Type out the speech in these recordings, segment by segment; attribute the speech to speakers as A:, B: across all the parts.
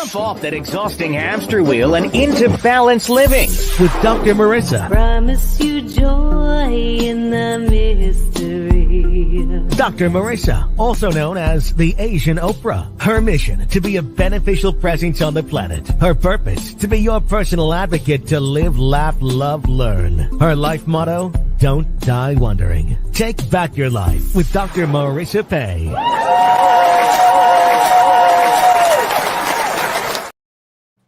A: Jump off that exhausting hamster wheel and into balanced living with Dr. Marissa.
B: Promise you joy in the mystery.
A: Dr. Marissa, also known as the Asian Oprah. Her mission, to be a beneficial presence on the planet. Her purpose, to be your personal advocate to live, laugh, love, learn. Her life motto, don't die wondering. Take back your life with Dr. Marissa Pay.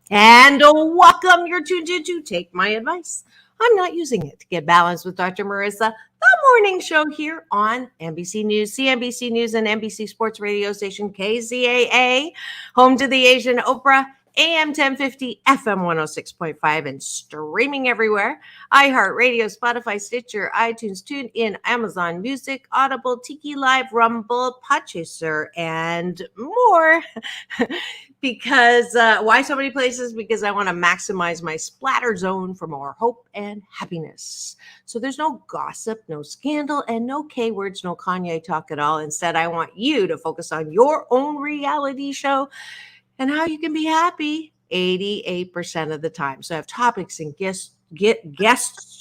B: And welcome. You're tuned to Take My Advice. I'm not using it to get balanced with Dr. Marissa, the morning show here on NBC News, CNBC News, and NBC Sports radio station KZAA, home to the Asian Oprah, AM 1050, FM 106.5, and streaming everywhere. iHeartRadio, Spotify, Stitcher, iTunes, TuneIn, Amazon Music, Audible, Tiki Live, Rumble, Podchaser, and more. Because why so many places? Because I want to maximize my splatter zone for more hope and happiness. So there's no gossip, no scandal, and no K words, no Kanye talk at all. Instead, I want you to focus on your own reality show and how you can be happy 88% of the time. So I have topics and guests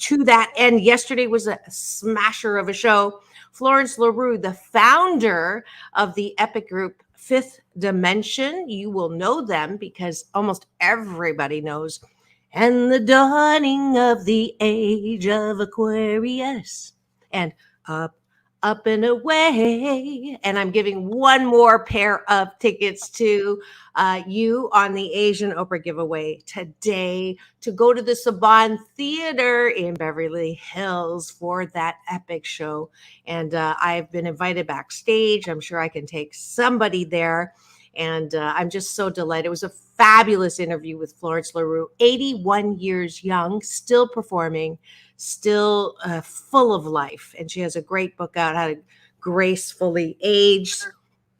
B: to that end. Yesterday was a smasher of a show. Florence LaRue, the founder of the epic group Fifth Dimension. You will know them because almost everybody knows. And the dawning of the age of Aquarius. And up and away. And I'm giving one more pair of tickets to you on the Asian Oprah giveaway today to go to the Saban Theater in Beverly Hills for that epic show. And I've been invited backstage. I'm sure I can take somebody there. And I'm just so delighted. It was a fabulous interview with Florence LaRue, 81 years young, still performing, still full of life. And she has a great book out, How to Gracefully Age.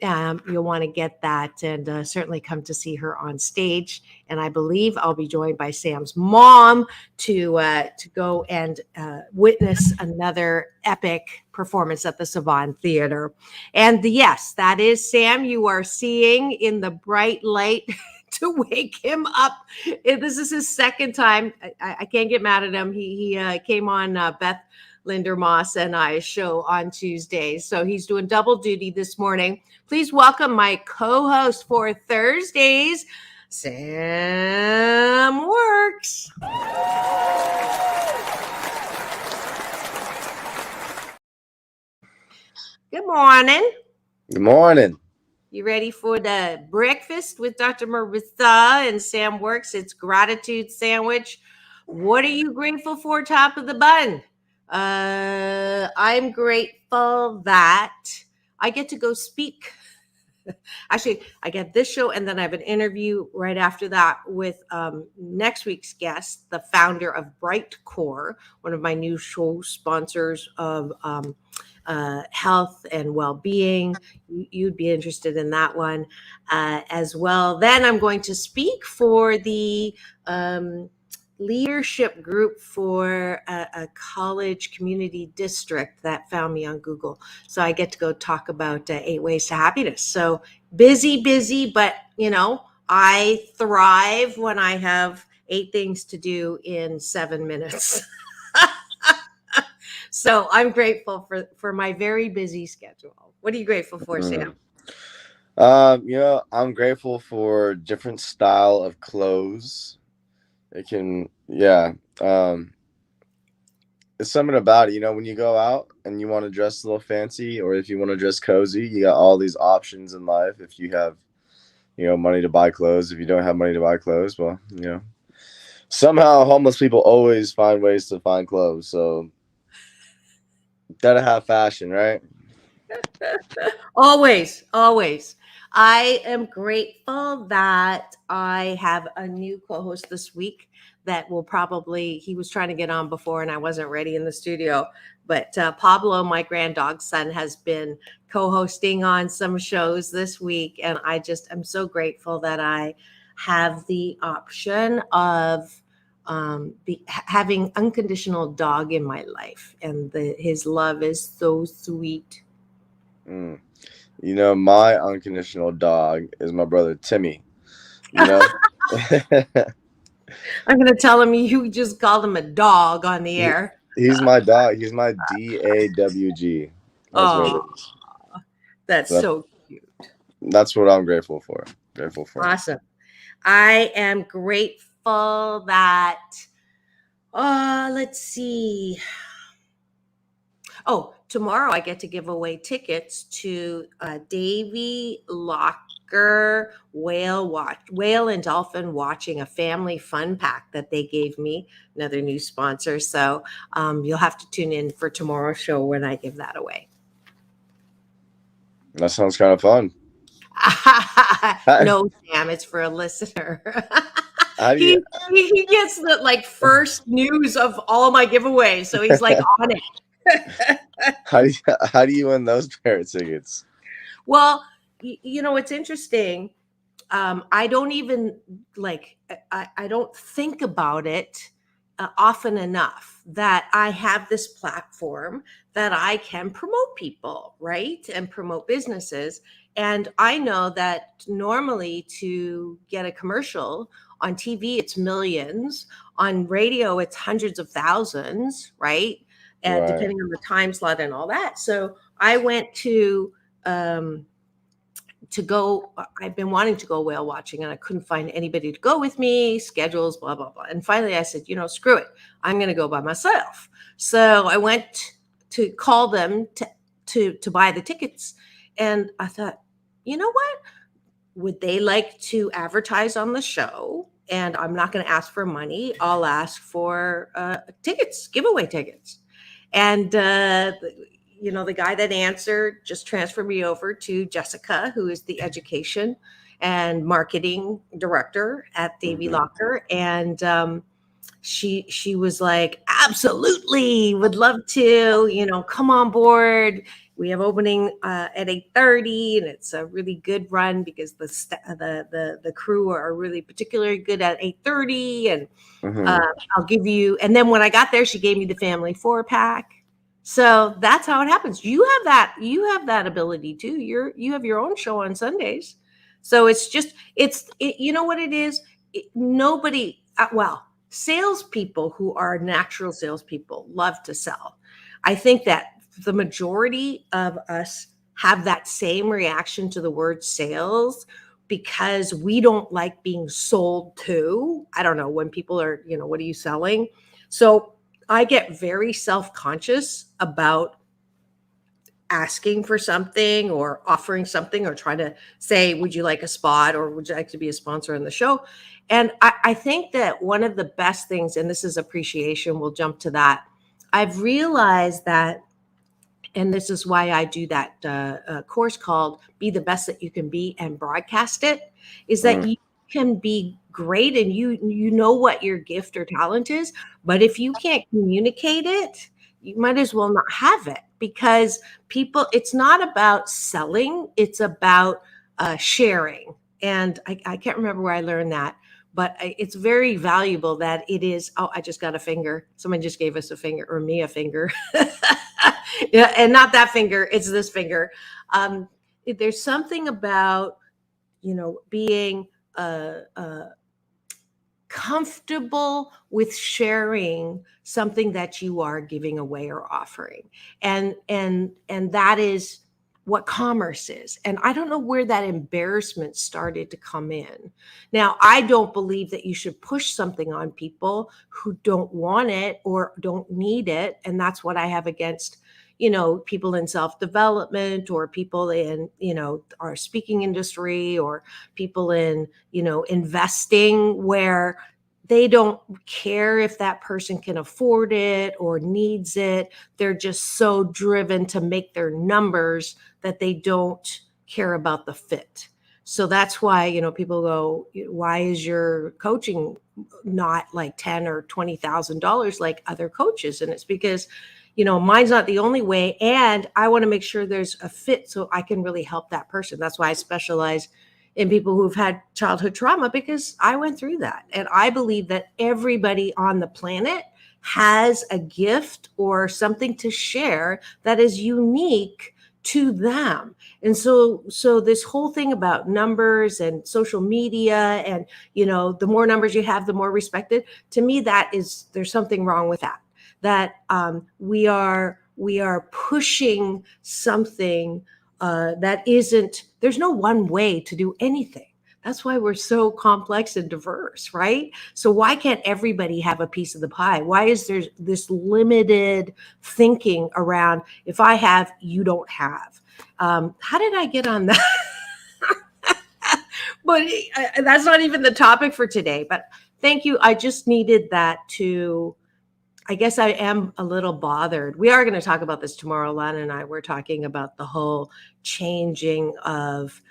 B: You'll want to get that and certainly come to see her on stage. And I believe I'll be joined by Sam's mom to go and witness another epic performance at the Saban Theater. And yes, that is Sam. You are seeing in the bright light to wake him up. This is his second time. I can't get mad at him. He came on Beth Lindermoss and I's show on Tuesdays. So he's doing double duty this morning. Please welcome my co-host for Thursdays, Sam Works. Good morning.
C: Good morning.
B: You ready for the breakfast with Dr. Marissa and Sam Works? It's gratitude sandwich. What are you grateful for? Top of the bun. I'm grateful that I get to go speak. Actually, I get this show and then I have an interview right after that with next week's guest, the founder of Bright Core, one of my new show sponsors of health and well-being. You'd be interested in that one as well. Then I'm going to speak for the leadership group for a college community district that found me on Google. So I get to go talk about 8 ways to happiness. So busy, but I thrive when I have 8 things to do in 7 minutes. So I'm grateful for my very busy schedule. What are you grateful for, Sam?
C: I'm grateful for different style of clothes. It can, it's something about it, when you go out and you want to dress a little fancy, or if you want to dress cozy, you got all these options in life. If you have, money to buy clothes, if you don't have money to buy clothes, well, somehow homeless people always find ways to find clothes. So gotta have fashion, right?
B: Always. I am grateful that I have a new co-host this week that will he was trying to get on before and I wasn't ready in the studio, but Pablo, my grand dog's son, has been co-hosting on some shows this week. And I'm so grateful that I have the option of having unconditional dog in my life. And his love is so sweet.
C: My unconditional dog is my brother Timmy. you know.
B: I'm going to tell him you just called him a dog on the
C: He-
B: air.
C: he's my dog. He's my DAWG. That's what it
B: Oh,
C: is.
B: that's
C: So
B: so cute.
C: that's what I'm grateful for. Grateful for him.
B: Awesome. I am grateful that, let's see. Oh, tomorrow I get to give away tickets to Davy Locker Whale and Dolphin Watching, a family fun pack that they gave me, another new sponsor. So you'll have to tune in for tomorrow's show when I give that away.
C: That sounds kind of fun.
B: No, Sam, it's for a listener.
C: How do
B: he,
C: you
B: he gets the first news of all my giveaways, so he's like on it.
C: how do you win those pair of tickets?
B: Well, it's interesting. I don't even I don't think about it often enough that I have this platform that I can promote people, right? And promote businesses. And I know that normally to get a commercial on TV, it's millions. On radio, it's hundreds of thousands, right? And
C: Right.
B: depending on the time slot and all that. So I went to go. I've been wanting to go whale watching and I couldn't find anybody to go with me, schedules, blah, blah, blah. And finally I said, screw it. I'm going to go by myself. So I went to call them to buy the tickets. And I thought, you know what? Would they like to advertise on the show? And I'm not going to ask for money. I'll ask for tickets, giveaway tickets. And the guy that answered just transferred me over to Jessica, who is the education and marketing director at Davy Locker. And she was like, absolutely, would love to, come on board. We have opening at 8:30, and it's a really good run because the crew are really particularly good at 8:30. And I'll give you. And then when I got there, she gave me the family 4-pack. So that's how it happens. You have that ability too. You have your own show on Sundays. So you know what it is? Nobody, salespeople who are natural salespeople love to sell. I think that the majority of us have that same reaction to the word sales because we don't like being sold to. I don't know, when people are, what are you selling? So I get very self-conscious about asking for something or offering something or trying to say, would you like a spot or would you like to be a sponsor on the show? And I think that one of the best things, and this is appreciation, we'll jump to that. I've realized that, and this is why I do that course called Be the Best That You Can Be and broadcast it, is that you can be great and you know what your gift or talent is, but if you can't communicate it, you might as well not have it, because it's not about selling, it's about sharing. And I can't remember where I learned that, but it's very valuable that it is. Oh, I just got a finger. Someone just gave us a finger, or me a finger. Yeah, and not that finger, it's this finger. There's something about, being comfortable with sharing something that you are giving away or offering. And that is what commerce is. And I don't know where that embarrassment started to come in. Now, I don't believe that you should push something on people who don't want it or don't need it. And that's what I have against, people in self-development or people in, our speaking industry or people in, investing, where they don't care if that person can afford it or needs it. They're just so driven to make their numbers that they don't care about the fit. So that's why, people go, why is your coaching not like $10,000 or $20,000 like other coaches? And it's because, mine's not the only way. And I want to make sure there's a fit so I can really help that person. That's why I specialize in people who've had childhood trauma, because I went through that. And I believe that everybody on the planet has a gift or something to share that is unique to them. And so this whole thing about numbers and social media and, the more numbers you have, the more respected, to me, there's something wrong with that. That we are pushing something that isn't, there's no one way to do anything. That's why we're so complex and diverse, right? So why can't everybody have a piece of the pie? Why is there this limited thinking around, if I have, you don't have? How did I get on that? But that's not even the topic for today. But thank you. I just needed that to, I guess I am a little bothered. We are going to talk about this tomorrow. Lana and I were talking about the whole changing of,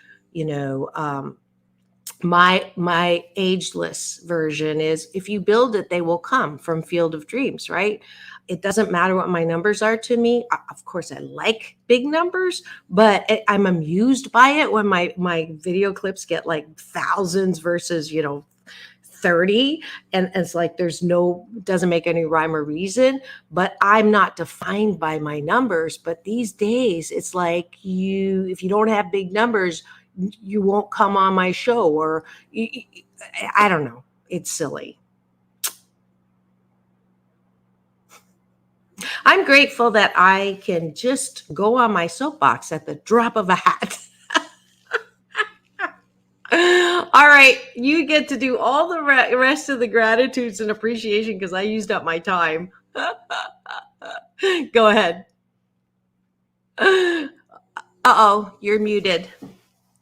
B: my ageless version is, if you build it, they will come, from Field of Dreams, right? It doesn't matter what my numbers are to me. Of course, I like big numbers, but I'm amused by it when my video clips get like thousands versus 30, and it's like doesn't make any rhyme or reason. But I'm not defined by my numbers. But these days, it's like, if you don't have big numbers, you won't come on my show, or I don't know. It's silly. I'm grateful that I can just go on my soapbox at the drop of a hat. All right, you get to do all the rest of the gratitudes and appreciation because I used up my time. Go ahead. Uh-oh, you're muted.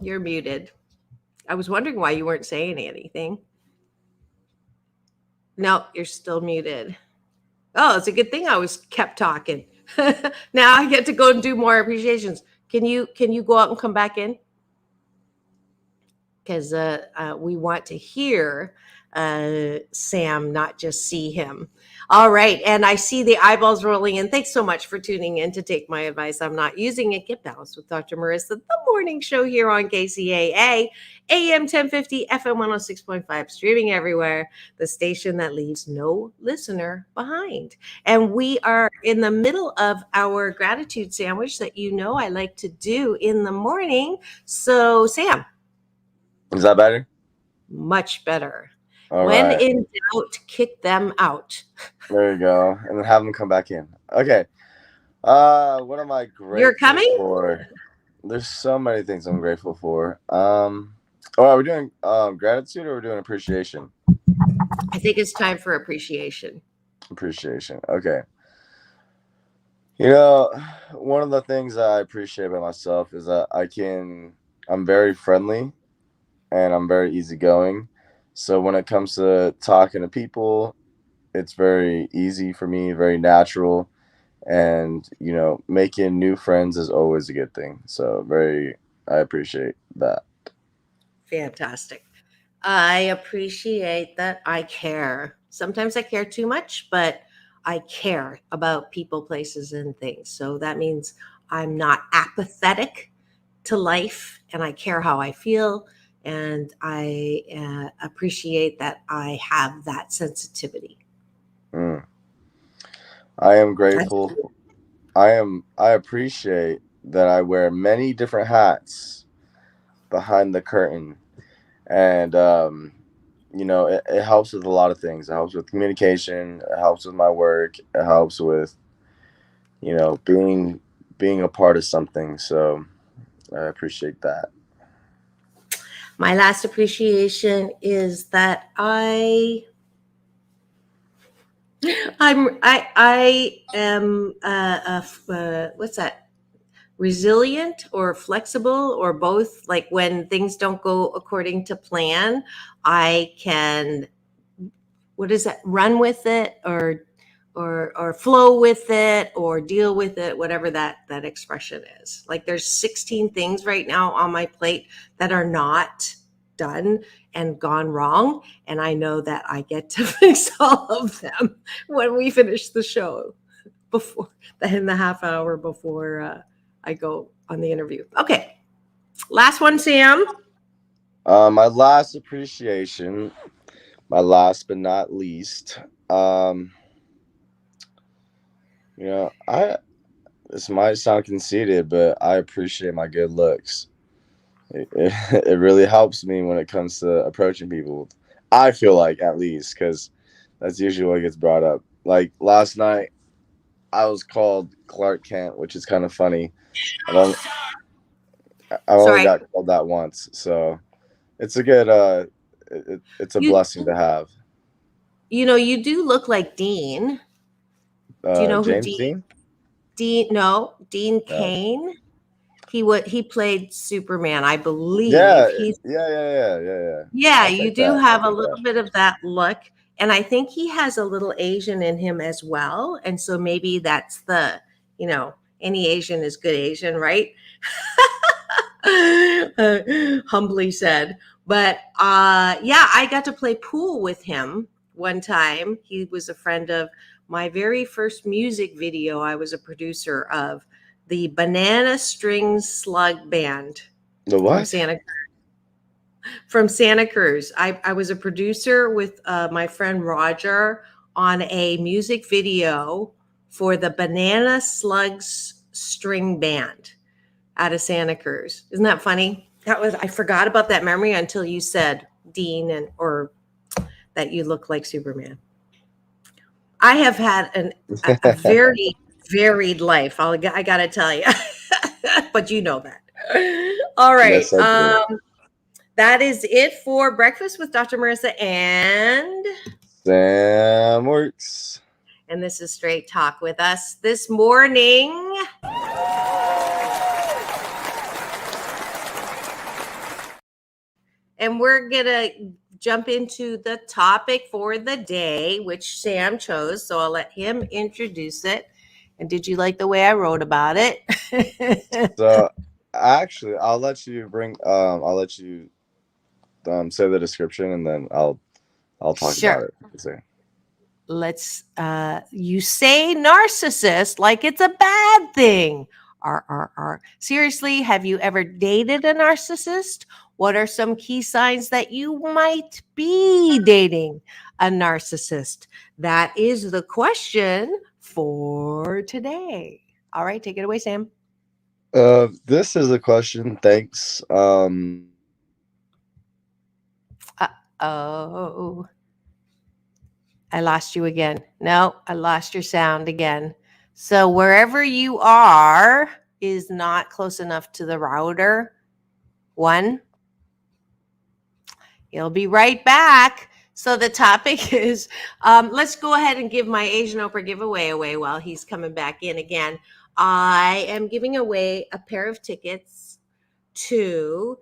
B: You're muted. I was wondering why you weren't saying anything. No, you're still muted. Oh, it's a good thing I was kept talking. Now I get to go and do more appreciations. Can you go out and come back in? Because we want to hear Sam, not just see him. All right. And I see the eyeballs rolling in. Thanks so much for tuning in to Take My Advice. I'm not using it. Get Balanced with Dr. Marissa, the morning show here on KCAA, AM 1050, FM 106.5, streaming everywhere, the station that leaves no listener behind. And we are in the middle of our gratitude sandwich that I like to do in the morning. So, Sam.
C: Is that better?
B: Much better.
C: All
B: when
C: right.
B: in doubt, kick them out.
C: There you go. And then have them come back in. Okay. What am I grateful
B: You're coming?
C: for? There's so many things I'm grateful for. Are we doing gratitude or we're doing appreciation?
B: I think it's time for appreciation.
C: Appreciation. Okay. One of the things that I appreciate about myself is that I'm very friendly and I'm very easygoing. So when it comes to talking to people, it's very easy for me, very natural. And, making new friends is always a good thing. So I appreciate that.
B: Fantastic. I appreciate that I care. Sometimes I care too much, but I care about people, places, and things. So that means I'm not apathetic to life, and I care how I feel. And I appreciate that I have that sensitivity.
C: I am grateful. I appreciate that I wear many different hats behind the curtain. And, it helps with a lot of things. It helps with communication. It helps with my work. It helps with, being a part of something. So I appreciate that.
B: My last appreciation is that I am what's that? Resilient or flexible or both. Like when things don't go according to plan, I can, run with it or flow with it or deal with it, whatever that expression is. Like there's 16 things right now on my plate that are not done and gone wrong, and I know that I get to fix all of them when we finish the show, in the half hour before I go on the interview. Okay, last one, Sam.
C: My last appreciation, my last but not least, this might sound conceited, but I appreciate my good looks. It really helps me when it comes to approaching people. I feel like, at least, because that's usually what gets brought up. Like last night, I was called Clark Kent, which is kind of funny. I don't. I only
B: Sorry.
C: got called that once, so it's a good. It's a
B: You
C: blessing to have.
B: you do look like Dean. Do you know who
C: James
B: Dean?
C: Dean.
B: No, Dean
C: No.
B: Kane. He played Superman, I
C: Yeah,
B: believe.
C: I'll
B: You
C: take
B: do
C: that. I'll
B: have a
C: take that.
B: little bit of that look. And I think he has a little Asian in him as well. And so maybe that's any Asian is good Asian, right? Humbly said. But yeah, I got to play pool with him one time. He was a friend of my very first music video. I was a producer of the Banana String Slug Band
C: The
B: from
C: what?
B: Santa Cruz. I was a producer with my friend Roger on a music video for the Banana Slugs String Band out of Santa Cruz. Isn't that funny? I forgot about that memory until you said Dean or that you look like Superman. I have had a very varied life. I got to tell you, but you know that. All right.
C: Yes, I do.
B: That is it for breakfast with Dr. Marissa
C: Sam works.
B: and this is Straight Talk with us this morning. And we're going to jump into the topic for the day, which Sam chose. So I'll let him introduce it. And did you like the way I wrote about it?
C: So actually, I'll let you say the description, and then I'll talk
B: Sure.
C: about it.
B: Let's you say narcissist like it's a bad thing. Seriously, have you ever dated a narcissist? What are some key signs that you might be dating a narcissist? That is the question for today. All right, take it away, Sam.
C: This is a question. Thanks.
B: Oh, I lost you again. No, I lost your sound again. So wherever you are is not close enough to the router. One. You'll be right back. So the topic is, let's go ahead and give my Asian Oprah giveaway away while he's coming back in again. I am giving away a pair of tickets to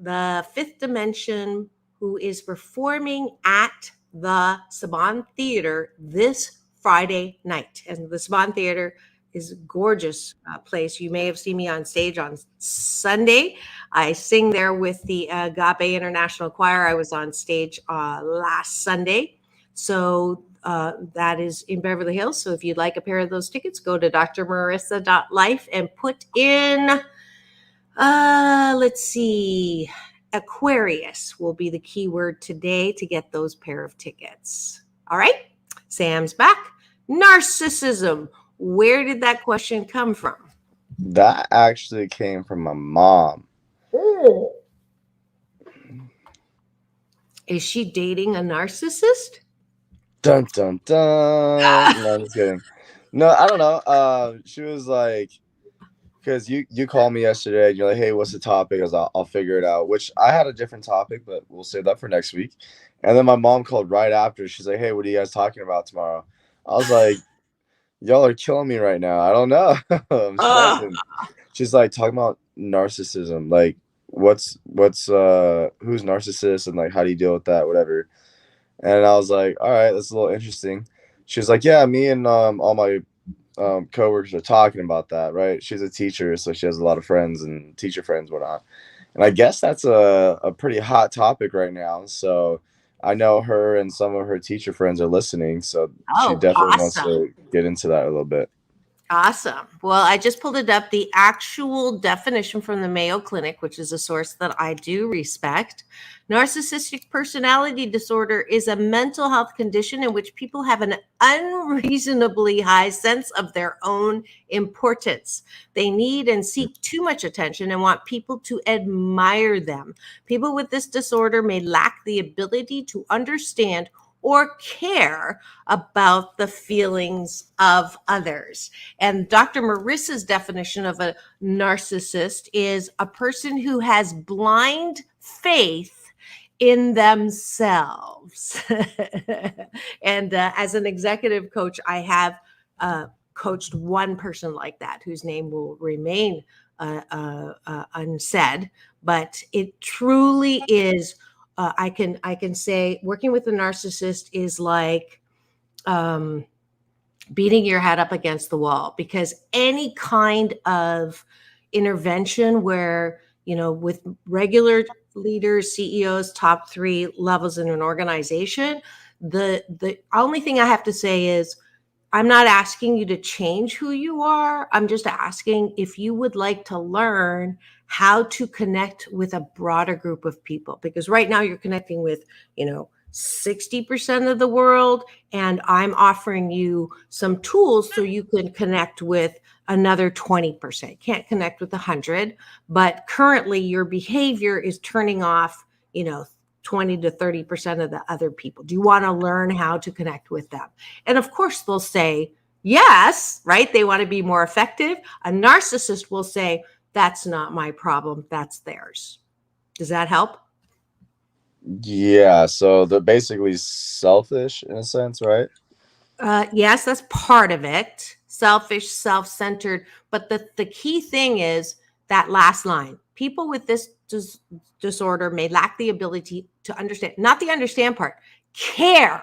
B: the Fifth Dimension, who is performing at the Saban Theater this Friday night. And the Saban Theater is a gorgeous place. You may have seen me on stage on Sunday. I sing there with the Agape International Choir. I was on stage last Sunday. So that is in Beverly Hills. So if you'd like a pair of those tickets, go to drmarissa.life and put in, let's see, Aquarius will be the keyword today to get those pair of tickets. All right, Sam's back. Narcissism. Where did that question come from?
C: That actually came from my mom.
B: Oh. Is she dating a narcissist?
C: Dun dun dun. No, I'm just kidding. No, I don't know. She was like, because you called me yesterday and you're like, hey, what's the topic? I was, I'll figure it out. Which I had a different topic, but we'll save that for next week. And then my mom called right after. She's like, hey, what are you guys talking about tomorrow? I was like, y'all are killing me right now. I don't know. I'm stressing. She's like talking about narcissism, like who's narcissist and like how do you deal with that, whatever. And I was like, all right, that's a little interesting. She was like, yeah, me and all my coworkers are talking about that, right? She's a teacher, so she has a lot of friends and teacher friends, whatnot. And I guess that's a pretty hot topic right now. So I know her and some of her teacher friends are listening, so she definitely wants to get into that a little bit.
B: Awesome. Well, I just pulled it up. The actual definition from the Mayo Clinic, which is a source that I do respect. Narcissistic personality disorder is a mental health condition in which people have an unreasonably high sense of their own importance. They need and seek too much attention and want people to admire them. People with this disorder may lack the ability to understand or care about the feelings of others. And Dr. Marissa's definition of a narcissist is a person who has blind faith in themselves. And as an executive coach, I have coached one person like that, whose name will remain unsaid, but it truly is. I can say working with a narcissist is like beating your head up against the wall, because any kind of intervention where, with regular leaders, CEOs, top 3 levels in an organization, the only thing I have to say is, I'm not asking you to change who you are. I'm just asking if you would like to learn how to connect with a broader group of people, because right now you're connecting with, 60% of the world, and I'm offering you some tools so you can connect with another 20%. Can't connect with 100, but currently your behavior is turning off, 20 to 30% of the other people. Do you want to learn how to connect with them? And of course they'll say yes, right? They want to be more effective. A narcissist will say, that's not my problem, that's theirs. Does that help?
C: Yeah, so they're basically selfish in a sense, right?
B: Yes, that's part of it. Selfish, self-centered. But the key thing is that last line. People with this disorder may lack the ability to understand, not the understand part, care.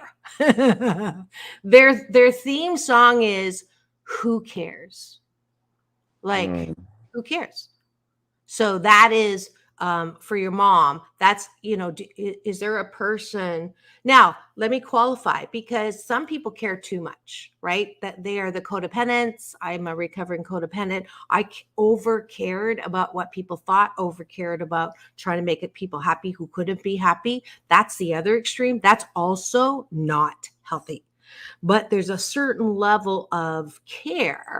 B: Their theme song is, who cares? Like, who cares? So that is for your mom. That's, is there a person? Now, let me qualify, because some people care too much, right? That they are the codependents. I'm a recovering codependent. I over cared about what people thought, over cared about trying to make it people happy who couldn't be happy. That's the other extreme. That's also not healthy. But there's a certain level of care.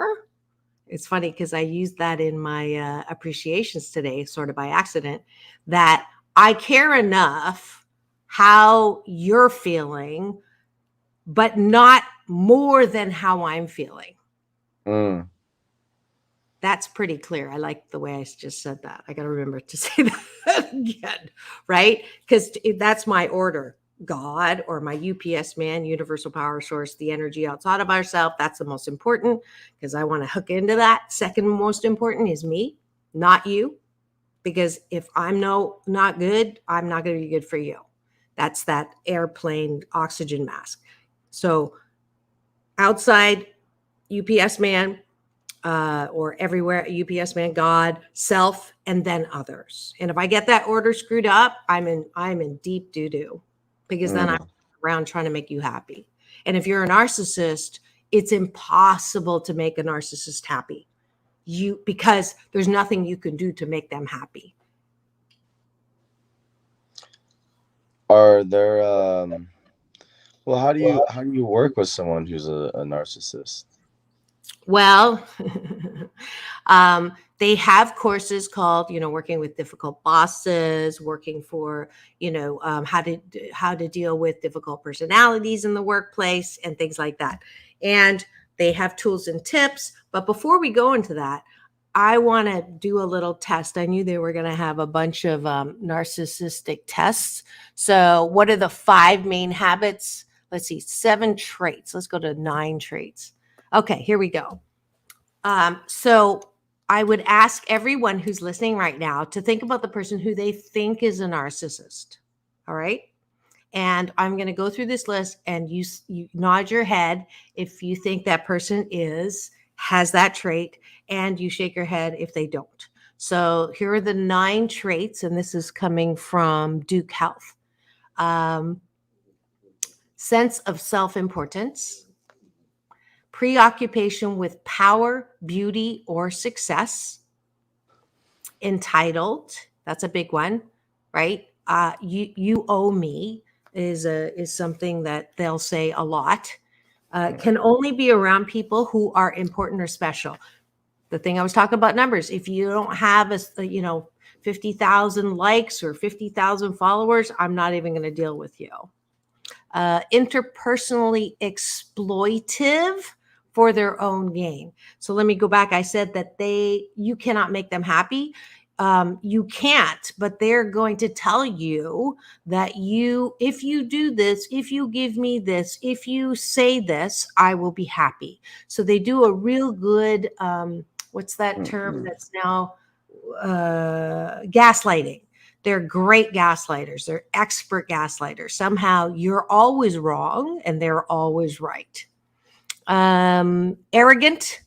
B: It's funny because I used that in my appreciations today, sort of by accident, that I care enough how you're feeling, but not more than how I'm feeling. That's pretty clear. I like the way I just said that. I got to remember to say that again, right? Because that's my order. God, or my UPS man, universal power source, the energy outside of ourselves. That's the most important, because I want to hook into that. Second most important is me, not you. Because if I'm not good, I'm not going to be good for you. That's that airplane oxygen mask. So outside, UPS man, or everywhere, UPS man, God, self, and then others. And if I get that order screwed up, I'm in deep doo-doo, because then I'm around trying to make you happy. And if you're a narcissist, it's impossible to make a narcissist happy. Because there's nothing you can do to make them happy.
C: Are there well, how do you work with someone who's a narcissist?
B: Well, they have courses called, working with difficult bosses, working for, how to deal with difficult personalities in the workplace and things like that. And they have tools and tips. But before we go into that, I want to do a little test. I knew they were going to have a bunch of narcissistic tests. So what are the 5 main habits? Let's see, 7 traits. Let's go to 9 traits. Okay, here we go. So I would ask everyone who's listening right now to think about the person who they think is a narcissist. All right. And I'm going to go through this list, and you nod your head if you think that person has that trait, and you shake your head if they don't. So here are the 9 traits, and this is coming from Duke Health. Sense of self-importance, preoccupation with power, beauty, or success. Entitled, that's a big one, right? You owe me is something that they'll say a lot. Can only be around people who are important or special. The thing I was talking about numbers. If you don't have 50,000 likes or 50,000 followers, I'm not even going to deal with you. Interpersonally exploitive for their own gain. So let me go back. I said that you cannot make them happy. You can't, but they're going to tell you that if you do this, if you give me this, if you say this, I will be happy. So they do a real good, what's that term that's now gaslighting. They're great gaslighters. They're expert gaslighters. Somehow you're always wrong and they're always right. Arrogant,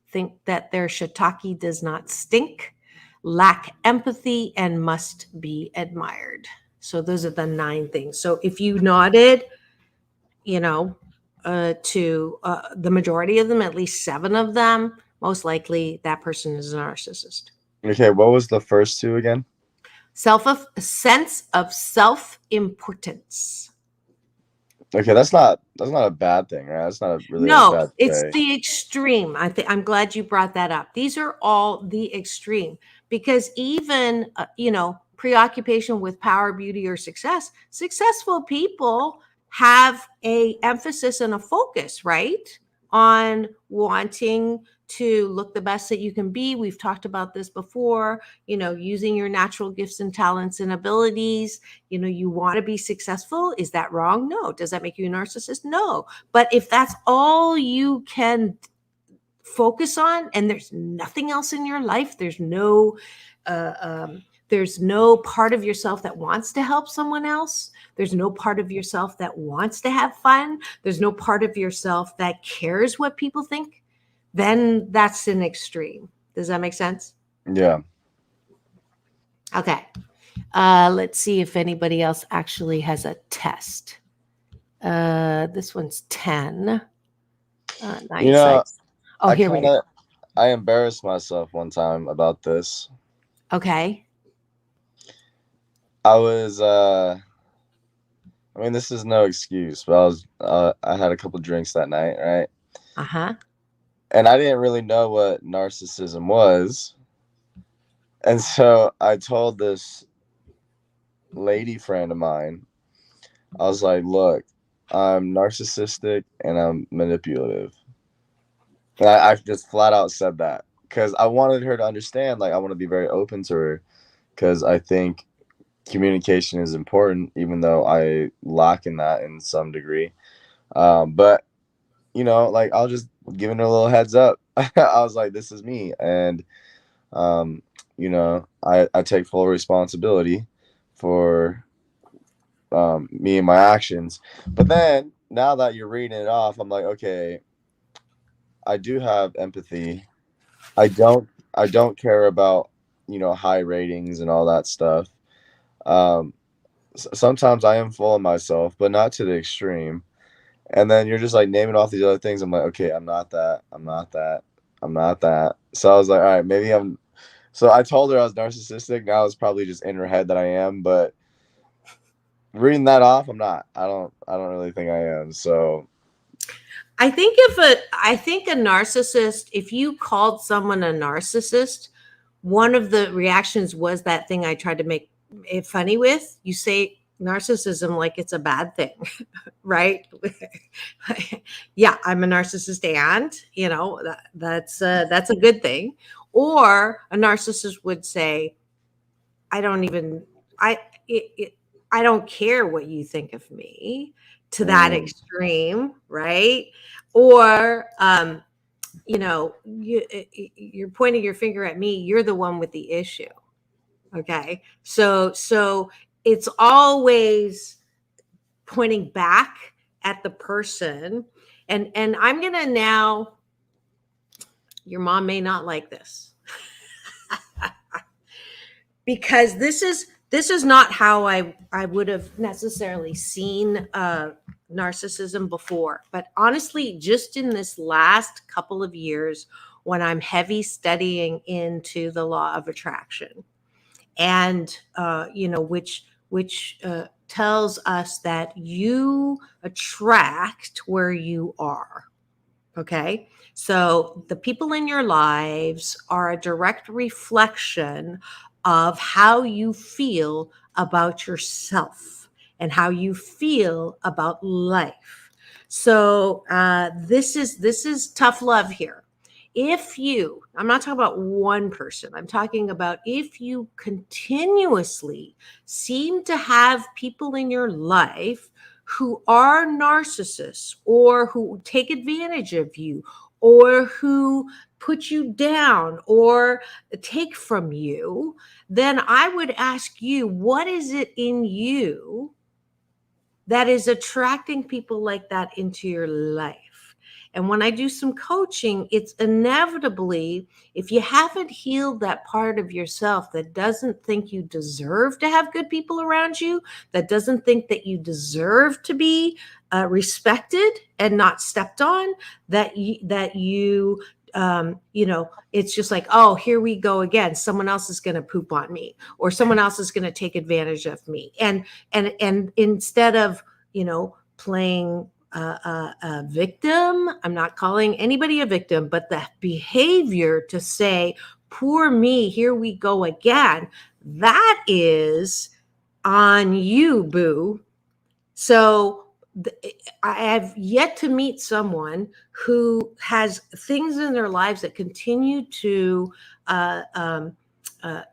B: think that their shiitake does not stink, lack empathy, and must be admired. So those are the 9 things. So if you nodded, to the majority of them, at least 7 of them, most likely that person is a narcissist.
C: Okay, what was the first 2 again?
B: Sense of self-importance.
C: Okay, that's not a bad thing, right? That's not really a bad
B: it's
C: trait.
B: the extreme. I'm glad you brought that up. These are all the extreme, because even preoccupation with power, beauty, or success, successful people have a emphasis and a focus, right, on wanting to look the best that you can be. We've talked about this before, using your natural gifts and talents and abilities. You want to be successful. Is that wrong? No. Does that make you a narcissist? No. But if that's all you can focus on and there's nothing else in your life, there's no part of yourself that wants to help someone else. There's no part of yourself that wants to have fun. There's no part of yourself that cares what people think. Then that's an extreme. Does that make sense?
C: Yeah.
B: Okay. Let's see if anybody else actually has a test. This one's 10. 9 sites. Oh, here we go.
C: I embarrassed myself one time about this.
B: Okay.
C: I was this is no excuse, but I had a couple drinks that night, right?
B: Uh-huh.
C: And I didn't really know what narcissism was. And so I told this lady friend of mine, I was like, look, I'm narcissistic and I'm manipulative. And I just flat out said that because I wanted her to understand, like, I want to be very open to her because I think communication is important, even though I lack in that in some degree. But, I'll just giving her a little heads up. I was like, this is me. And, I take full responsibility for me and my actions. But then now that you're reading it off, I'm like, okay, I do have empathy. I don't care about, high ratings and all that stuff. Sometimes I am full of myself, but not to the extreme. And then you're just like naming off these other things. I'm like, okay, I'm not that. I'm not that. I'm not that. So I was like, all right, maybe I'm. So I told her I was narcissistic. Now it's probably just in her head that I am, but reading that off, I'm not. I don't really think I am. So
B: I think a narcissist, if you called someone a narcissist, one of the reactions was that thing I tried to make it funny with. You say narcissism like it's a bad thing, right? Yeah, I'm a narcissist, and that's a good thing. Or a narcissist would say, I don't care what you think of me, to that extreme, right? Or you're pointing your finger at me, you're the one with the issue. Okay. So it's always pointing back at the person. And I'm going to now, your mom may not like this because this is not how I would have necessarily seen narcissism before, but honestly, just in this last couple of years, when I'm heavy studying into the law of attraction, and which tells us that you attract where you are. Okay. So the people in your lives are a direct reflection of how you feel about yourself and how you feel about life. So this is tough love here. If you, I'm not talking about one person, I'm talking about if you continuously seem to have people in your life who are narcissists or who take advantage of you or who put you down or take from you, then I would ask you, what is it in you that is attracting people like that into your life? And when I do some coaching, it's inevitably, if you haven't healed that part of yourself that doesn't think you deserve to have good people around you, that doesn't think that you deserve to be respected and not stepped on, it's just like, oh, here we go again. Someone else is going to poop on me, or someone else is going to take advantage of me. And instead of, playing a victim, I'm not calling anybody a victim, but the behavior to say, poor me, here we go again, that is on you, boo. So I have yet to meet someone who has things in their lives that continue to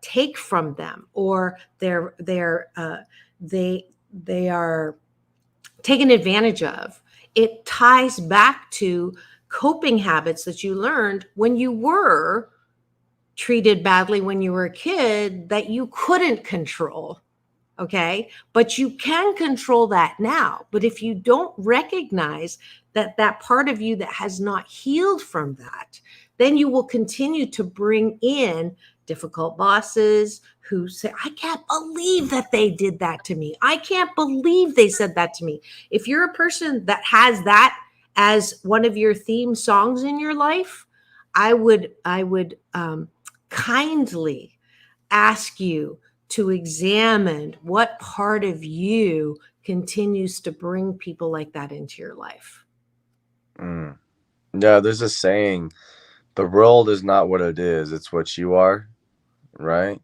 B: take from them, or they are taken advantage of. It ties back to coping habits that you learned when you were treated badly when you were a kid that you couldn't control. Okay. But you can control that now. But if you don't recognize that part of you that has not healed from that, then you will continue to bring in difficult bosses who say, I can't believe that they did that to me. I can't believe they said that to me. If you're a person that has that as one of your theme songs in your life, I would kindly ask you to examine what part of you continues to bring people like that into your life.
C: Yeah, there's a saying, the world is not what it is, it's what you are, right?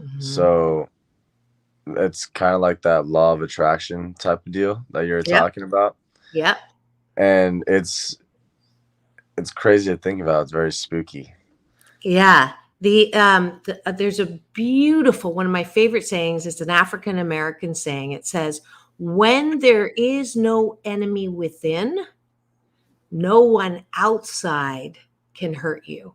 B: Mm-hmm.
C: So it's kind of like that law of attraction type of deal that you're talking about.
B: Yep.
C: And it's crazy to think about. It's very spooky.
B: Yeah. There's a beautiful, one of my favorite sayings. It's an African American saying. It says, when there is no enemy within, no one outside can hurt you.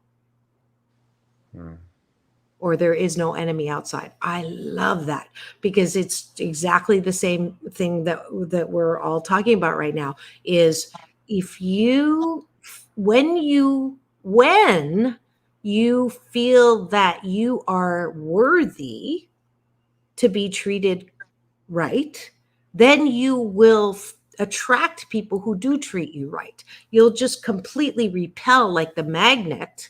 B: Or there is no enemy outside. I love that, because it's exactly the same thing that we're all talking about right now, is when you feel that you are worthy to be treated right, then you will attract people who do treat you right. You'll just completely repel, like the magnet,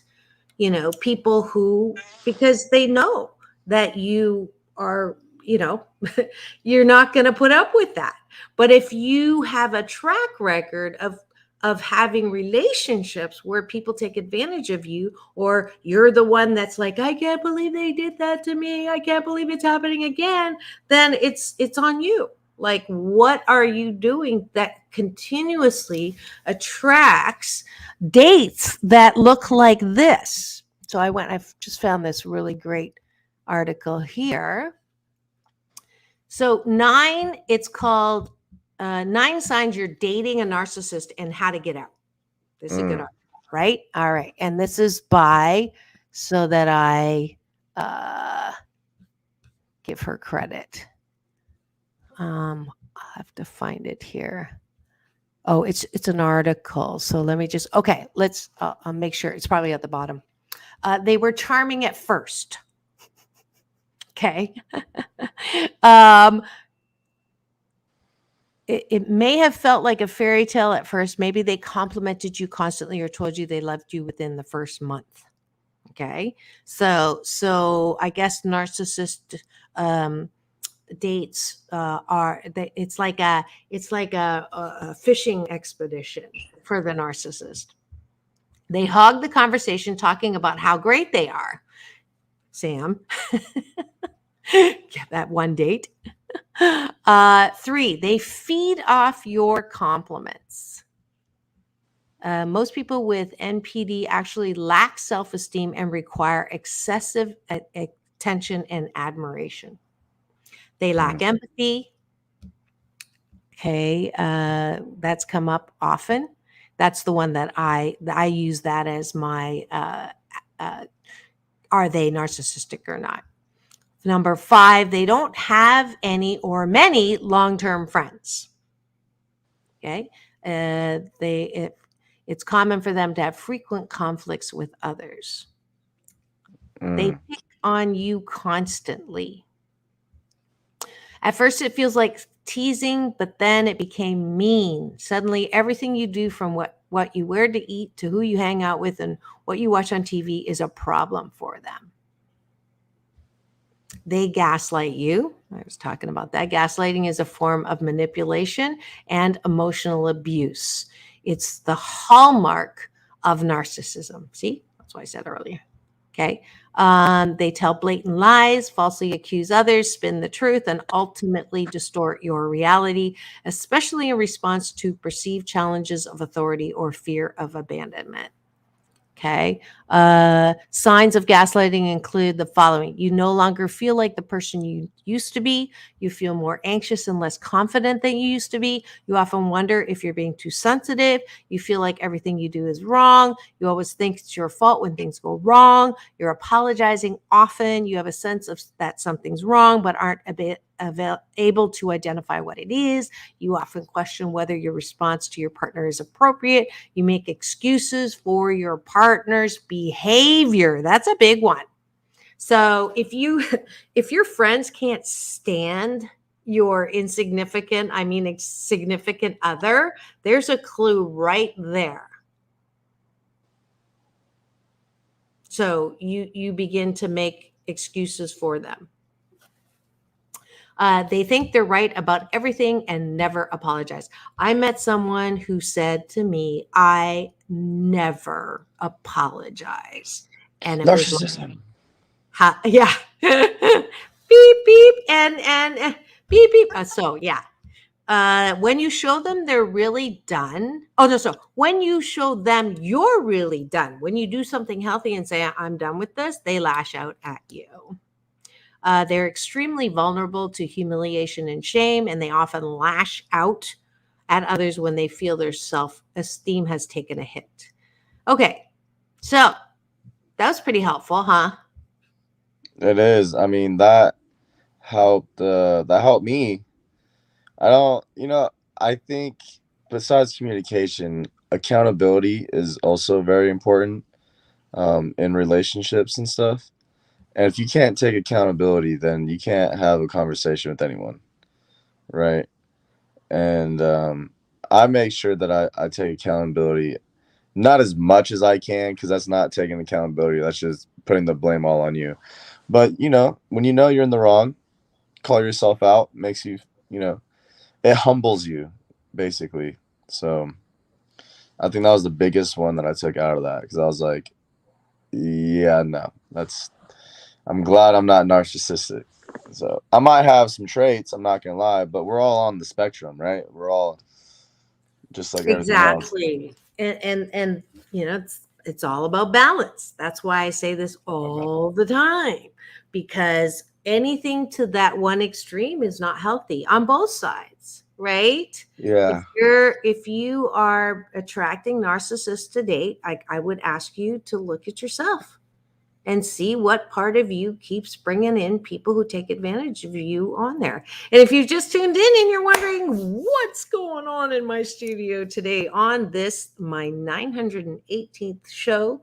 B: people who, because they know that you are, you're not going to put up with that. But if you have a track record of having relationships where people take advantage of you, or you're the one that's like, I can't believe they did that to me, I can't believe it's happening again, then it's on you. Like, what are you doing that continuously attracts dates that look like this? So I've just found this really great article here. So 9, it's called 9 Signs You're Dating a Narcissist and How to Get Out. This is a good article, right? All right. And this is by, so that I give her credit. I'll have to find it here. Oh, it's an article. So let me just, okay, let's I'll make sure. It's probably at the bottom. They were charming at first. Okay. it may have felt like a fairy tale at first. Maybe they complimented you constantly or told you they loved you within the first month. Okay. So I guess narcissist dates it's like a fishing expedition for the narcissist. They hog the conversation talking about how great they are. Sam, get that one date. 3, they feed off your compliments. Most people with NPD actually lack self-esteem and require excessive attention and admiration. They lack empathy. Okay, that's come up often. That's the one that I use that as my are they narcissistic or not? Number 5, they don't have any or many long-term friends. Okay, it's common for them to have frequent conflicts with others. They pick on you constantly. At first, it feels like teasing, but then it became mean. Suddenly, everything you do, from what you wear to eat to who you hang out with and what you watch on TV, is a problem for them. They gaslight you. I was talking about that. Gaslighting is a form of manipulation and emotional abuse. It's the hallmark of narcissism. See, that's what I said earlier. Okay. They tell blatant lies, falsely accuse others, spin the truth, and ultimately distort your reality, especially in response to perceived challenges of authority or fear of abandonment. Okay. Signs of gaslighting include the following. You no longer feel like the person you used to be. You feel more anxious and less confident than you used to be. You often wonder if you're being too sensitive. You feel like everything you do is wrong. You always think it's your fault when things go wrong. You're apologizing often. You have a sense of that something's wrong, but aren't able to identify what it is. You often question whether your response to your partner is appropriate. You make excuses for your partner's behavior. That's a big one. So if your friends can't stand your significant other, there's a clue right there. So you begin to make excuses for them. They think they're right about everything and never apologize. I met someone who said to me, I never apologize. And it
C: Narcissism.
B: was like, yeah. Beep, beep, and beep, beep. So, yeah. When you show them they're really done. Oh, no. So when you show them you're really done, when you do something healthy and say, I'm done with this, they lash out at you. They're extremely vulnerable to humiliation and shame, and they often lash out at others when they feel their self-esteem has taken a hit. Okay, so that was pretty helpful, huh?
C: It is. I mean, that helped. That helped me. I think besides communication, accountability is also very important in relationships and stuff. And if you can't take accountability, then you can't have a conversation with anyone, right? And I make sure that I take accountability, not as much as I can, because that's not taking accountability. That's just putting the blame all on you. But, when you know you're in the wrong, call yourself out, makes you, it humbles you, basically. So I think that was the biggest one that I took out of that, because I was like, yeah, no, I'm glad I'm not narcissistic. So I might have some traits, I'm not gonna lie, but we're all on the spectrum, right? We're all just like everything else.
B: Exactly. And it's all about balance. That's why I say this all the time, because anything to that one extreme is not healthy on both sides, right?
C: Yeah.
B: If you are attracting narcissists to date, I would ask you to look at yourself and see what part of you keeps bringing in people who take advantage of you on there. And if you've just tuned in and you're wondering what's going on in my studio today on this, my 918th show,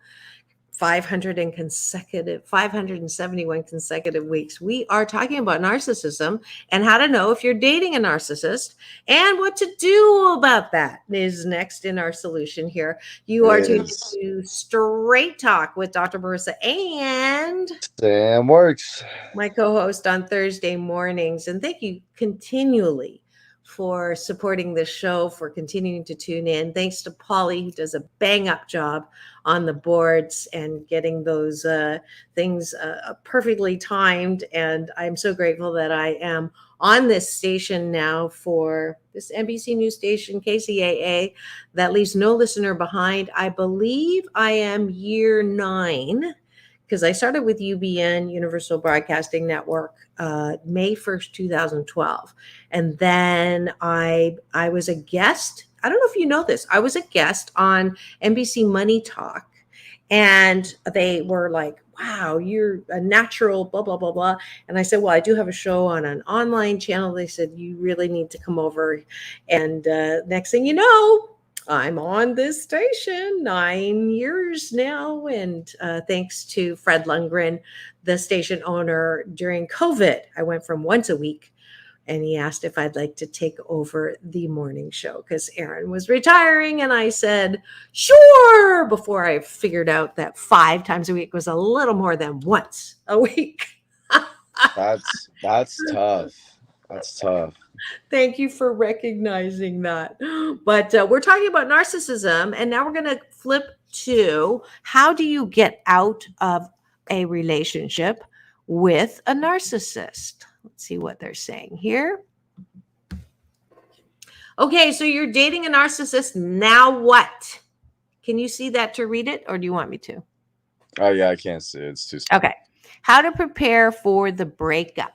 B: 571 consecutive weeks. We are talking about narcissism and how to know if you're dating a narcissist and what to do about that is next in our solution here. You are tuned to Straight Talk with Dr. Marissa and
C: Sam Works,
B: my co-host on Thursday mornings. And thank you continually for supporting this show, for continuing to tune in. Thanks to Polly, who does a bang up job on the boards and getting those things perfectly timed. And I'm so grateful that I am on this station now for this NBC News station, KCAA, that leaves no listener behind. I believe I am year 9, because I started with UBN, Universal Broadcasting Network, May 1st, 2012. And then I was a guest. I don't know if you know this. I was a guest on NBC Money Talk. And they were like, wow, you're a natural, blah, blah, blah, blah. And I said, well, I do have a show on an online channel. They said, you really need to come over. And next thing you know, I'm on this station 9 years now. And thanks to Fred Lundgren, the station owner, during COVID, I went from once a week. And he asked if I'd like to take over the morning show because Aaron was retiring. And I said, sure, before I figured out that 5 times a week was a little more than once a week.
C: That's tough. That's tough.
B: Thank you for recognizing that. But we're talking about narcissism, and now we're going to flip to how do you get out of a relationship with a narcissist? Let's see what they're saying here. Okay, so you're dating a narcissist. Now what? Can you see that to read it, or do you want me to?
C: Oh, yeah, I can't see it. It's too small.
B: Okay. How to prepare for the breakup.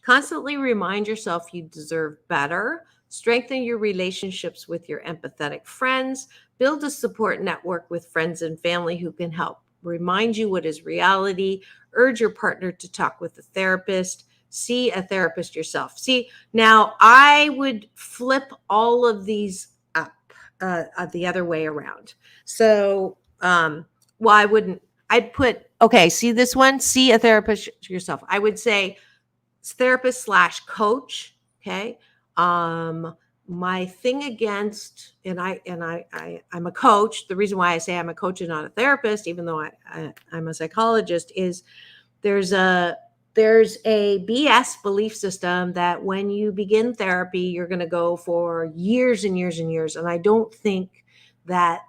B: Constantly remind yourself you deserve better. Strengthen your relationships with your empathetic friends. Build a support network with friends and family who can help remind you what is reality. Urge your partner to talk with a therapist. See a therapist yourself. See, now I would flip all of these up the other way around. So, well, I wouldn't. I'd put, okay, see this one? See a therapist yourself. I would say therapist / coach. Okay. My thing against, and I'm a coach. The reason why I say I'm a coach and not a therapist, even though I'm a psychologist, is there's a BS belief system that when you begin therapy, you're going to go for years and years and years. And I don't think that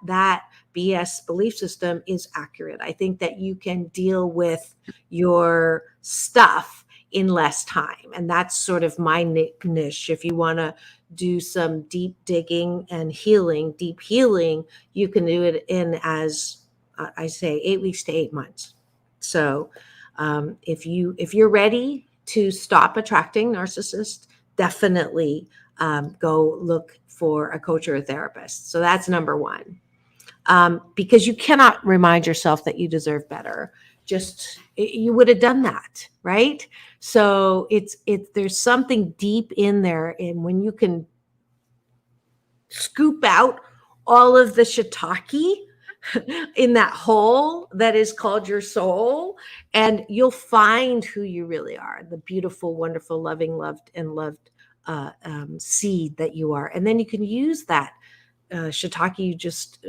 B: BS belief system is accurate. I think that you can deal with your stuff in less time. And that's sort of my niche. If you want to do some deep digging and deep healing, you can do it in, as I say, 8 weeks to 8 months. So if you're ready to stop attracting narcissists, definitely go look for a coach or a therapist. So that's number one. Because you cannot remind yourself that you deserve better. You would have done that, right? So there's something deep in there, and when you can scoop out all of the shiitake in that hole that is called your soul, and you'll find who you really are, the beautiful, wonderful, loving, loved seed that you are. And then you can use that shiitake you just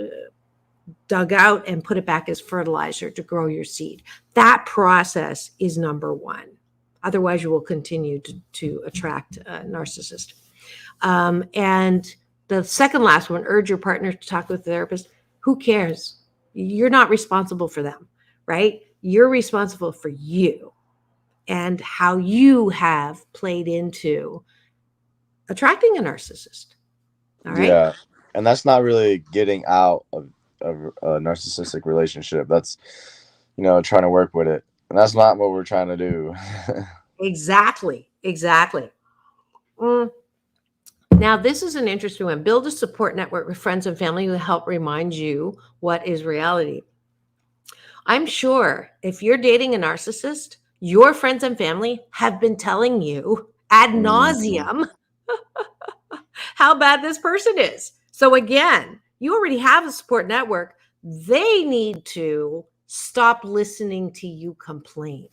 B: dug out and put it back as fertilizer to grow your seed. That process is number one. Otherwise, you will continue to attract a narcissist. And the second last one, urge your partner to talk with a therapist. Who cares? You're not responsible for them, right? You're responsible for you and how you have played into attracting a narcissist. All right.
C: Yeah. And that's not really getting out of a narcissistic relationship. That's, trying to work with it. And that's not what we're trying to do.
B: Exactly. Now, this is an interesting one. Build a support network with friends and family who help remind you what is reality. I'm sure if you're dating a narcissist, your friends and family have been telling you ad nauseum how bad this person is. So again, you already have a support network. They need to stop listening to you complain,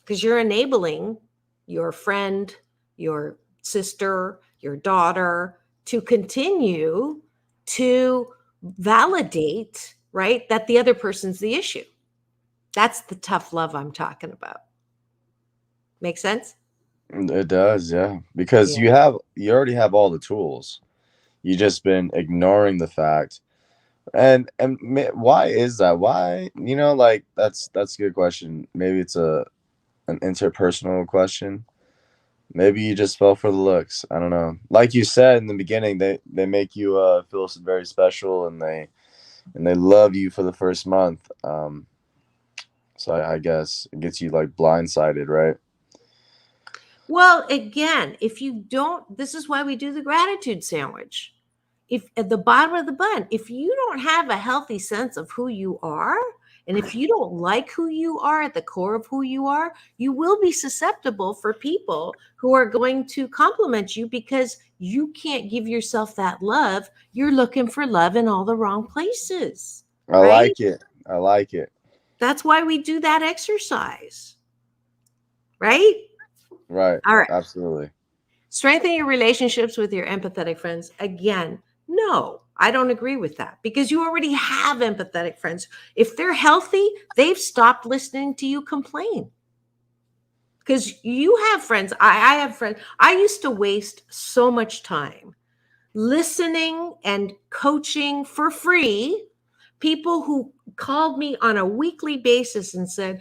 B: because you're enabling your friend, your sister, your daughter to continue to validate, right, that the other person's the issue. That's the tough love I'm talking about. Make sense?
C: It does, yeah. Because
B: Yeah.
C: you already have all the tools. You just been ignoring the fact. Why is that? Why, like that's a good question. Maybe it's an interpersonal question. Maybe you just fell for the looks. I don't know. Like you said in the beginning, they make you feel very special, and they love you for the first month. So I guess it gets you like blindsided, right?
B: Well, again, if you don't, this is why we do the gratitude sandwich. If at the bottom of the bun, if you don't have a healthy sense of who you are, and if you don't like who you are at the core of who you are, you will be susceptible for people who are going to compliment you because you can't give yourself that love. You're looking for love in all the wrong places,
C: I
B: right?
C: like it. I like it.
B: That's why we do that exercise, right?
C: Right.
B: All right.
C: Absolutely.
B: Strengthen your relationships with your empathetic friends. Again, no, I don't agree with that, because you already have empathetic friends. If they're healthy, they've stopped listening to you complain. Because you have friends. I have friends. I used to waste so much time listening and coaching for free people who called me on a weekly basis and said,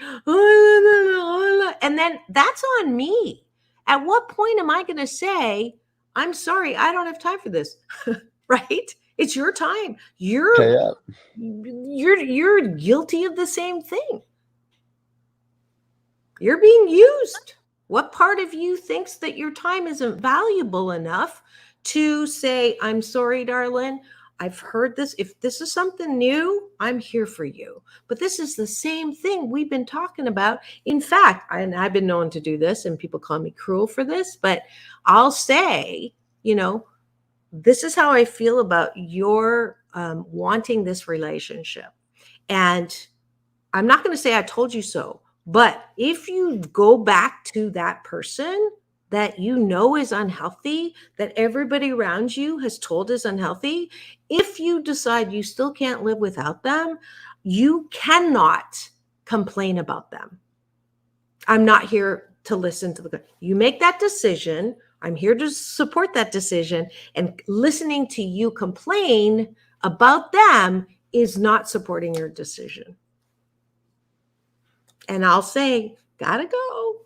B: and then that's on me. At what point am I going to say, I'm sorry, I don't have time for this? Right? It's your time.
C: Pay
B: You're
C: up.
B: you're guilty of the same thing. You're being used. What part of you thinks that your time isn't valuable enough to say, I'm sorry, darling, I've heard this. If this is something new, I'm here for you. But this is the same thing we've been talking about. In fact, and I've been known to do this, and people call me cruel for this, but I'll say, this is how I feel about your wanting this relationship. And I'm not going to say I told you so, but if you go back to that person that you know is unhealthy, that everybody around you has told is unhealthy, if you decide you still can't live without them, you cannot complain about them. I'm not here to listen to you make that decision. I'm here to support that decision, and listening to you complain about them is not supporting your decision. And I'll say, gotta go.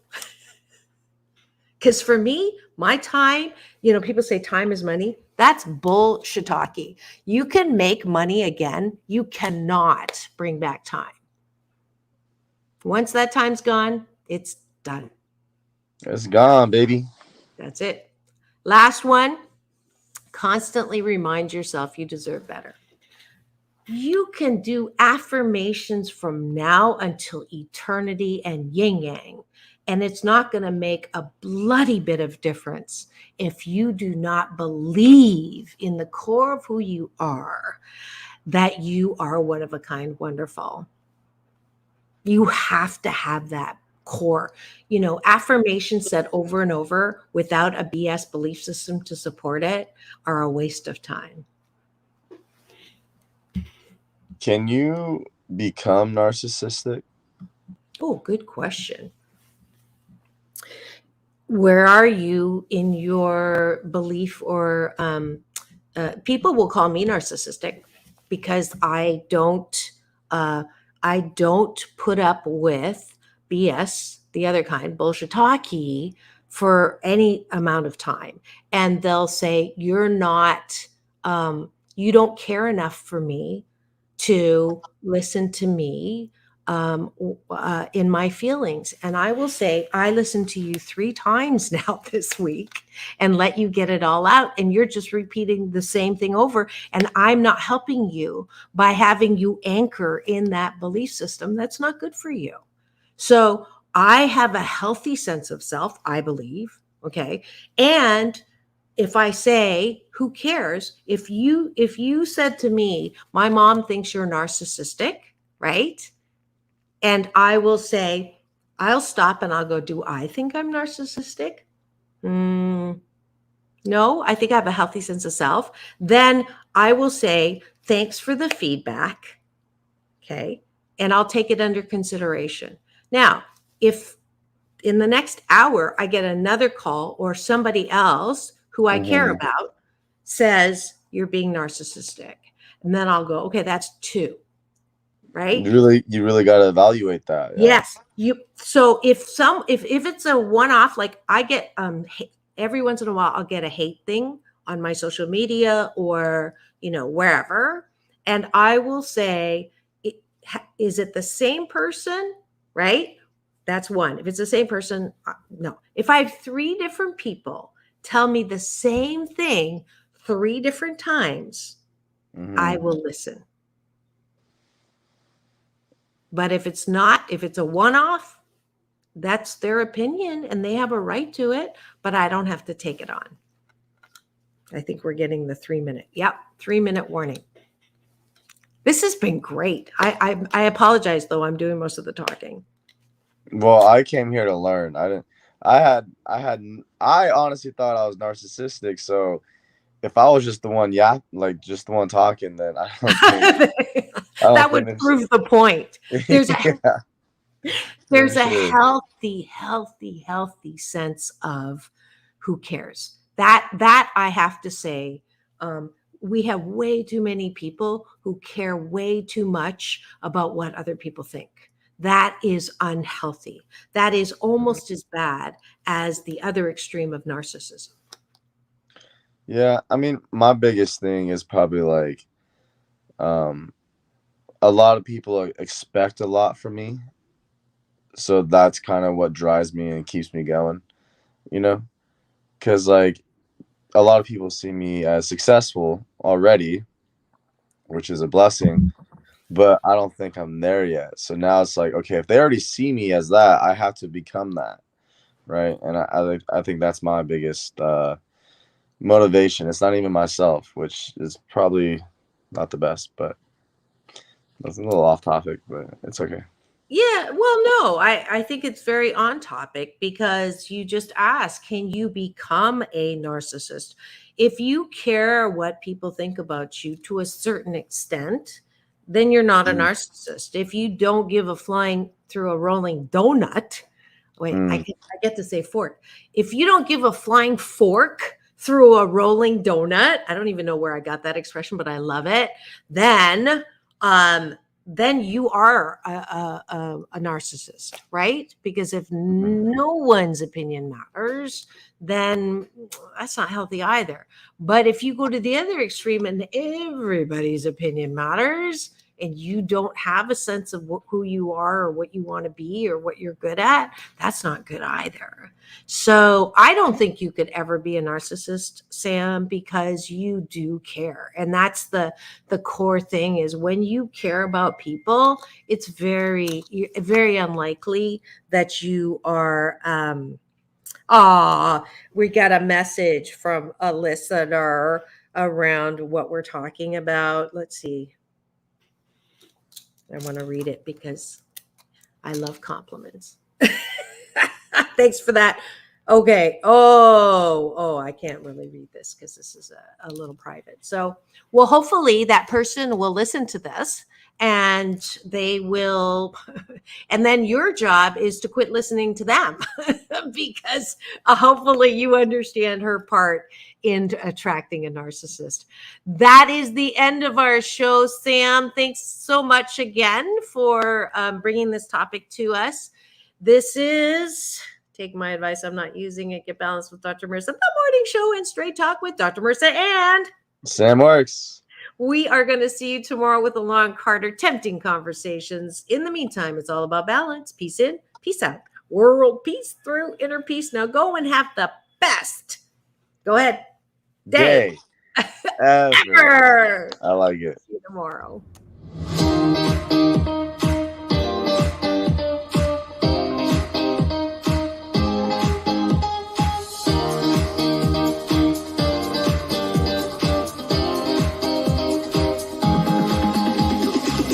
B: Because for me, my time, people say time is money. That's bullshit-talky. You can make money again. You cannot bring back time. Once that time's gone, it's done.
C: It's gone, baby.
B: That's it. Last one, constantly remind yourself you deserve better. You can do affirmations from now until eternity and yin yang, and it's not going to make a bloody bit of difference if you do not believe in the core of who you are, that you are one of a kind, wonderful. You have to have that core. Affirmations said over and over without a BS belief system to support it are a waste of time.
C: Can you become narcissistic?
B: Oh, good question. Where are you in your belief? Or people will call me narcissistic because I don't put up with BS, the other kind, bullshit talkie, for any amount of time. And they'll say, you're not, you don't care enough for me to listen to me in my feelings. And I will say, I listened to you 3 times now this week and let you get it all out. And you're just repeating the same thing over. And I'm not helping you by having you anchor in that belief system. That's not good for you. So I have a healthy sense of self, I believe. Okay. And if I say, who cares? If you said to me, my mom thinks you're narcissistic, right? And I will say, I'll stop and I'll go, do I think I'm narcissistic? No, I think I have a healthy sense of self. Then I will say, thanks for the feedback. Okay. And I'll take it under consideration. Now, if in the next hour I get another call or somebody else who I care
C: Mhm.
B: about says, you're being narcissistic. And then I'll go, okay, that's two, right?
C: You really got to evaluate that. Yeah.
B: Yes. So if it's a one-off, like I get every once in a while I'll get a hate thing on my social media or wherever, and I will say, is it the same person? Right? That's one. If it's the same person, no. If I have three different people tell me the same thing three different times, I
C: Mhm.
B: will listen. But if it's a one-off, that's their opinion and they have a right to it, but I don't have to take it on. I think we're getting the 3-minute. Yep, 3-minute warning. This has been great. I apologize though. I'm doing most of the talking.
C: Well, I came here to learn. I didn't. I honestly thought I was narcissistic. So if I was just the one, just the one talking, then I don't think. I don't
B: That
C: think
B: would
C: this.
B: prove the point. There's a
C: Yeah, for
B: there's a
C: sure.
B: healthy sense of who cares. That I have to say, we have way too many people who care way too much about what other people think. That is unhealthy. That is almost as bad as the other extreme of narcissism.
C: Yeah, I mean, my biggest thing is probably like, um, a lot of people expect a lot from me, so that's kind of what drives me and keeps me going. You know, because like a lot of people see me as successful already, which is a blessing, but I don't think I'm there yet. So now it's like, okay, if they already see me as that, I have to become that, right? And I think that's my biggest motivation. It's not even myself, which is probably not the best, but that's a little off topic, but it's okay.
B: Yeah, well, no, I think it's very on topic because you just ask, can you become a narcissist? If you care what people think about you to a certain extent, then you're not a
C: Mm,
B: narcissist. If you don't give a flying through a rolling donut, wait,
C: mm,
B: I get to say fork. If you don't give a flying fork through a rolling donut, I don't even know where I got that expression, but I love it. Then, um, then you are a narcissist, right? Because if
C: mhm.
B: no one's opinion matters, then that's not healthy either. But if you go to the other extreme and everybody's opinion matters, and you don't have a sense of who you are or what you want to be or what you're good at, that's not good either. So I don't think you could ever be a narcissist, Sam, because you do care. And that's the core thing is when you care about people, it's very unlikely that you are we got a message from a listener around what we're talking about. Let's see. I want to read it because I love compliments. Thanks for that. Okay. Oh, I can't really read this because this is a little private. So, well, hopefully that person will listen to this and they will. And then your job is to quit listening to them because hopefully you understand her part in attracting a narcissist. That is the end of our show, Sam. Thanks so much again for bringing this topic to us. This is Take My Advice. I'm Not Using It. Get Balanced with Dr. Marissa, the morning show and Straight Talk with Dr. Marissa. And
C: Sam works.
B: we are going to see you tomorrow with Alon Carter, tempting conversations. In the meantime, it's all about balance. Peace in, peace out. World peace through inner peace. Now go and have the best. Go ahead. Day
C: Day ever.
B: ever.
C: I like it.
B: See you tomorrow.